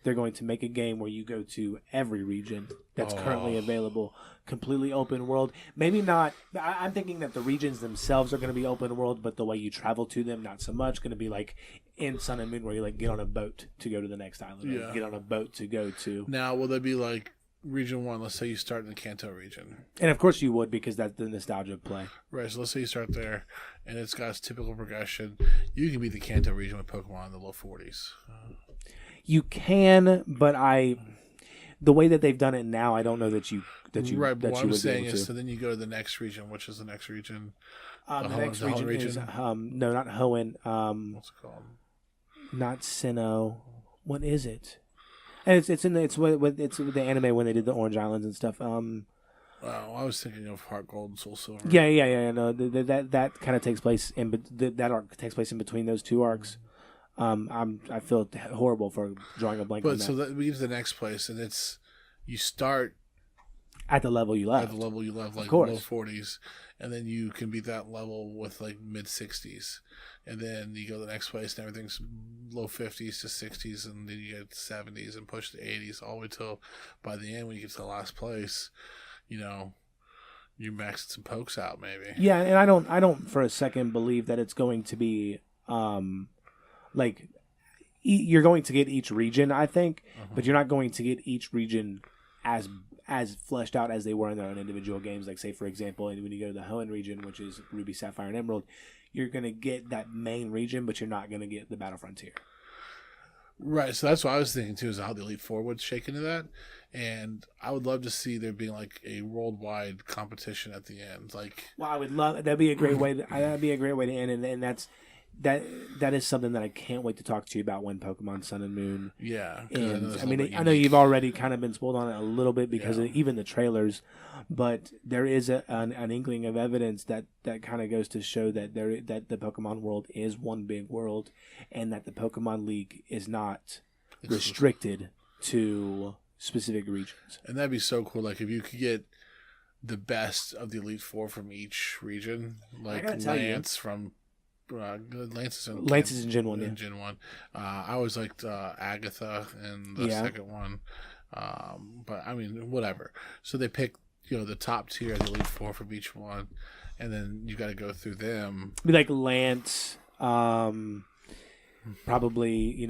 they're going to make a game where you go to every region that's currently available, completely open world. Maybe not. I'm thinking that the regions themselves are going to be open world, but the way you travel to them, not so much. Going to be like in Sun and Moon, where you get on a boat to go to the next island, or get on a boat to go to. Now, will there be like Region 1? Let's say you start in the Kanto region, and of course you would, because that's the nostalgia play. Right. So let's say you start there, and it's got its typical progression. You can beat the Kanto region with Pokemon in the low 40s. You can, but the way that they've done it now, I don't know that you right. But that what you I'm would saying be able is, to. so then you go to the next region, which is the next region. The next region is no, not Hoenn. What's it called? Not Sinnoh. What is it? And it's with the anime when they did the Orange Islands and stuff. I was thinking of Heart Gold and Soul Silver. Yeah. No, that kind of takes place that arc takes place in between those two arcs. I feel horrible for drawing a blank on that. But so that leaves the next place, and you start at the level you left. Like low 40s, and then you can beat that level with like mid 60s, and then you go to the next place, and everything's low 50s to 60s, and then you get 70s and push to 80s, all the way till by the end when you get to the last place, you maxed some pokes out maybe. Yeah, and I don't for a second believe that it's going to be you're going to get each region, I think, but you're not going to get each region as fleshed out as they were in their own individual games. Like, say, for example, when you go to the Hoenn region, which is Ruby, Sapphire, and Emerald, you're going to get that main region, but you're not going to get the Battle Frontier. Right, so that's what I was thinking too, is how the Elite Four would shake into that, and I would love to see there being like a worldwide competition at the end. Like, Well, I would love that'd be a great way. That'd be a great way to end, and that is something that I can't wait to talk to you about when Pokemon Sun and Moon. yeah, And I know you've already kind of been spoiled on it a little bit because Yeah. of even the trailers, but there is an inkling of evidence that kind of goes to show that that the Pokemon world is one big world, and that the Pokemon League is not restricted to specific regions. And that'd be so cool. Like if you could get the best of the Elite Four from each region, like gotta tell you. Lance from Lance Lance is in Gen 1, yeah. Gen 1. I always liked Agatha in the second one. But I mean, whatever. So they pick, the top tier of the Elite Four from each one, and then you got to go through them. Be like Lance, probably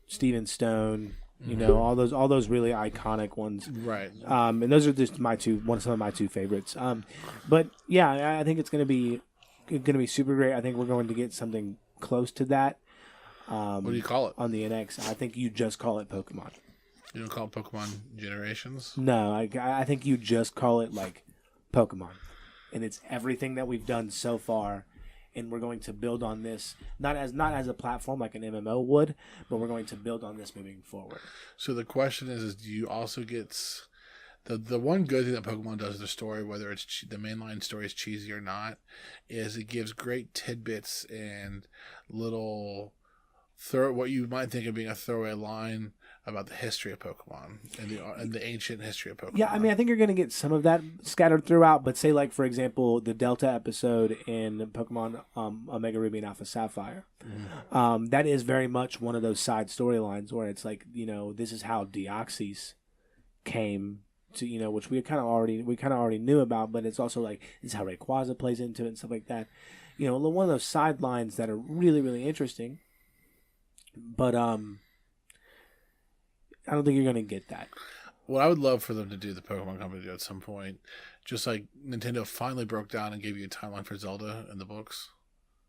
Steven Stone, all those really iconic ones, Right. And those are just some of my two favorites. But yeah, I think it's gonna be super great. I think we're going to get something close to that. What do you call it? On the NX? I think you just call it Pokemon. You don't call it Pokemon Generations? No, I think you just call it like Pokemon, and it's everything that we've done so far. And we're going to build on this, not as a platform like an MMO would, but we're going to build on this moving forward. So the question is do you also get the one good thing that Pokemon does in their story, whether it's the mainline story is cheesy or not, is it gives great tidbits and little what you might think of being a throwaway line about the history of Pokemon and the ancient history of Pokemon. Yeah, I mean, I think you're going to get some of that scattered throughout, but say, like, for example, the Delta episode in Pokemon Omega Ruby and Alpha Sapphire. Mm-hmm. That is very much one of those side storylines where it's like, this is how Deoxys came to, which we kind of already knew about, but it's also like, this is how Rayquaza plays into it and stuff like that. One of those sidelines that are really, really interesting. But I don't think you're going to get that. What I would love for them to do, the Pokemon Company at some point, just like Nintendo finally broke down and gave you a timeline for Zelda in the books,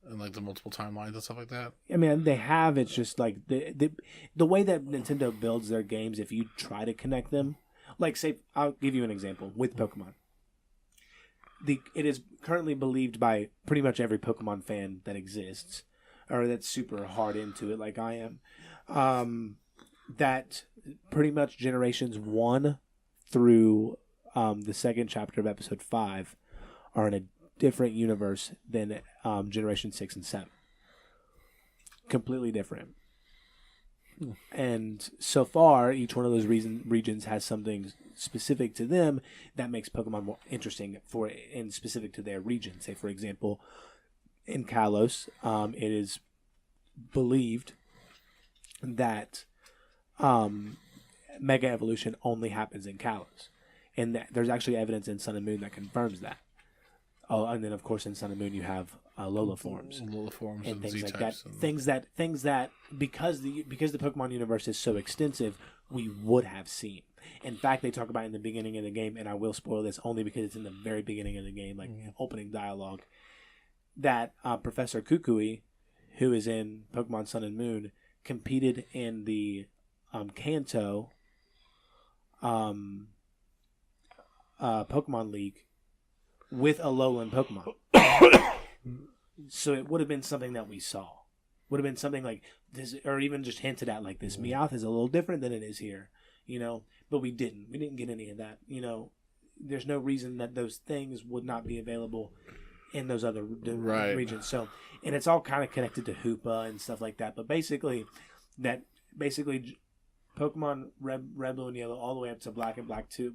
and like the multiple timelines and stuff like that. I mean, they have. It's just like the way that Nintendo builds their games. If you try to connect them, like say, I'll give you an example with Pokemon. It is currently believed by pretty much every Pokemon fan that exists, or that's super hard into it, like I am. That pretty much generations 1 through the second chapter of episode 5 are in a different universe than generation 6 and 7. Completely different. And so far, each one of those regions has something specific to them that makes Pokemon more interesting and specific to their region. Say, for example, in Kalos, it is believed that Mega Evolution only happens in Kalos, and that there's actually evidence in Sun and Moon that confirms that. Oh, and then of course in Sun and Moon you have Lola forms, and things Z like types that. Things that because the Pokemon universe is so extensive, we would have seen. In fact, they talk about in the beginning of the game, and I will spoil this only because it's in the very beginning of the game, like opening dialogue, that Professor Kukui, who is in Pokemon Sun and Moon, competed in the Kanto Pokemon League with Alolan Pokemon. So it would have been something that we saw. Would have been something like this, or even just hinted at like this. Meowth is a little different than it is here, but we didn't. We didn't get any of that. There's no reason that those things would not be available in those other regions. So, and it's all kind of connected to Hoopa and stuff like that. But basically, Pokemon Red, Blue, and Yellow, all the way up to Black and White 2,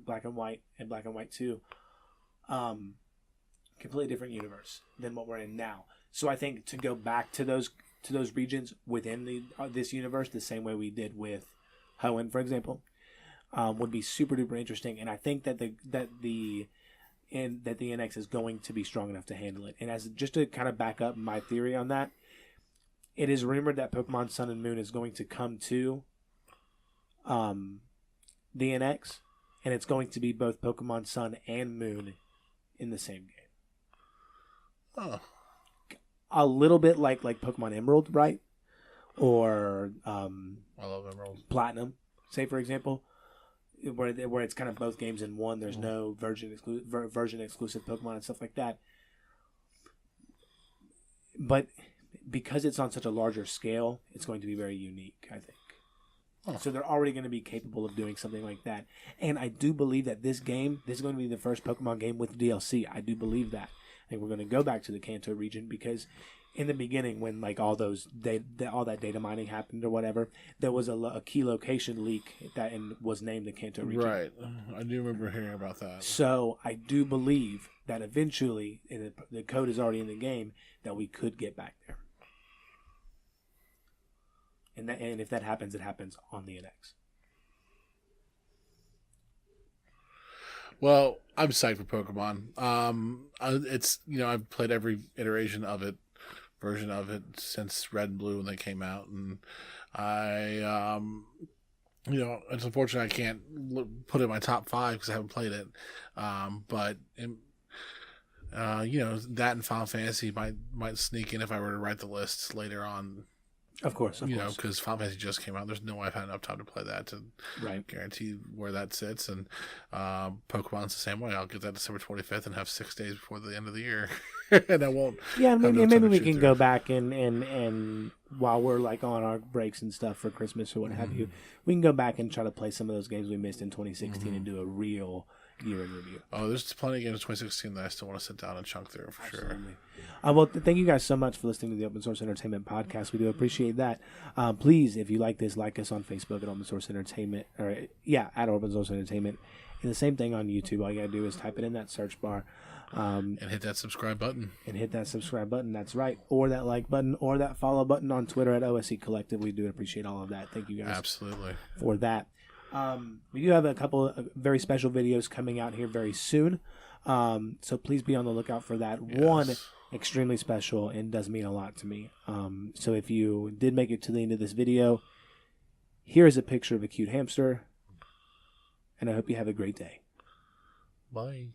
completely different universe than what we're in now. So I think to go back to those regions within this universe, the same way we did with Hoenn, for example, would be super duper interesting. And I think that the NX is going to be strong enough to handle it. And as just to kind of back up my theory on that, it is rumored that Pokemon Sun and Moon is going to come to the NX, and it's going to be both Pokemon Sun and Moon in the same game. Oh. A little bit like Pokemon Emerald, right? or I love Emerald. Platinum, say for example, where it's kind of both games in one. There's no version exclusive Pokemon and stuff like that. But because it's on such a larger scale, it's going to be very unique, I think. Oh. So they're already going to be capable of doing something like that. And I do believe that this is going to be the first Pokemon game with DLC. I do believe that. I think we're going to go back to the Kanto region because in the beginning, when like all that data mining happened or whatever, there was a key location leak that was named the Kanto region. Right. I do remember hearing about that. So I do believe that eventually, and the code is already in the game, that we could get back there. And if that happens, it happens on the NX. Well, I'm psyched for Pokemon. It's I've played every version of it since Red and Blue when they came out, and it's unfortunate I can't put it in my top 5 because I haven't played it. But that and Final Fantasy might sneak in if I were to write the lists later on. Of course. Because Final Fantasy just came out. There's no way I've had enough time to play that to guarantee where that sits. And Pokemon's the same way. I'll get that December 25th and have 6 days before the end of the year. And I won't. Yeah, maybe we can go back and while we're like on our breaks and stuff for Christmas or what have you, we can go back and try to play some of those games we missed in 2016 and do a real year in review. Oh, there's plenty of games in 2016 that I still want to sit down and chunk through for sure. Well, thank you guys so much for listening to the Open Source Entertainment podcast. We do appreciate that. Please, if you like this, like us on Facebook at Open Source Entertainment, at Open Source Entertainment. And the same thing on YouTube. All you gotta do is type it in that search bar. And hit that subscribe button. That's right. Or that like button or that follow button on Twitter at OSE Collective. We do appreciate all of that. Thank you guys. Absolutely. For that. We do have a couple of very special videos coming out here very soon. So please be on the lookout for that. Yes. One, extremely special and does mean a lot to me. So if you did make it to the end of this video, here is a picture of a cute hamster. And I hope you have a great day. Bye.